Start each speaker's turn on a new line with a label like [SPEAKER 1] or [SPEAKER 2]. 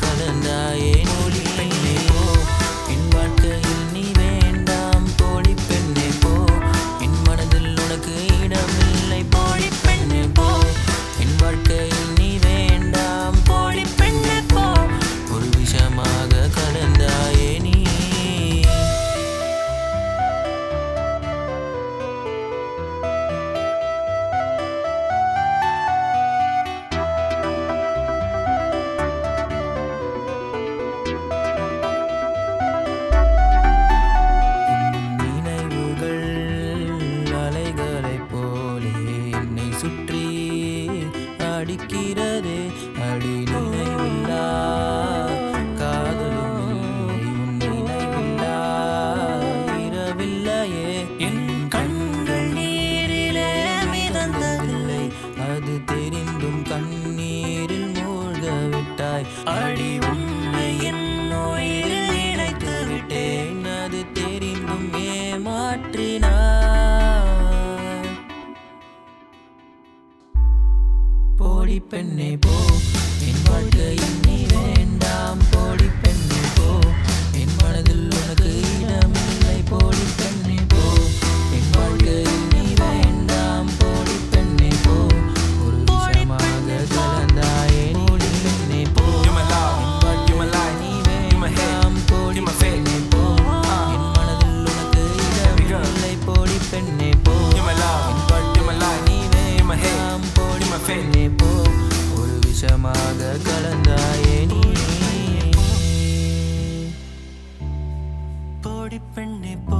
[SPEAKER 1] கலந்தாயே போலி பெண்ணே போ என் வாழ்க்கையில் நீ வேண்டாம் போலி பெண்ணே போ என் மனதில் உனக்கு இடமில்லை போலி பெண்ணே போ என் வாழ்க்கையில் நீ வேண்டாம் போலி பெண்ணே போ ஒரு விஷமாக கலந்தாயே நீ சுற்றி அடிக்கிறதே அடி நினைவில்லா காதலும் உன் நினைவில்லா இரவில்லையே என் கண்கள் நீரிலே மிதந்ததில்லை அது தெரிந்தும் கண்ணீரில் மூழ்கவிட்டாய் அடி உன்னை என் உயிரில் இணைத்து விட்டேன் அது தெரிந்தும் ஏமாற்றினாய் போடி பெண்ணே போ என் வாழ்க்கையில் நீ வேண்டாம் போடி பெண்ணே போ என் மனதில் உனக்கு இடமில்லை போடி பெண்ணே போ என் வாழ்க்கையில் நீ வேண்டாம் போடி பெண்ணே போ ஒரு விஷமாக கலந்தாயே போடி பெண்ணே போ என் வாழ்க்கையில் நீ வேண்டாம் போடி பெண்ணே போ என் மனதில் உனக்கு இடமில்லை போடி பெண்ணே போ என் வாழ்க்கையில் நீ வேண்டாம் போடி பெண்ணே போ ஒரு விஷமாக கலந்தாயே நீ போடி பெண்ணே போ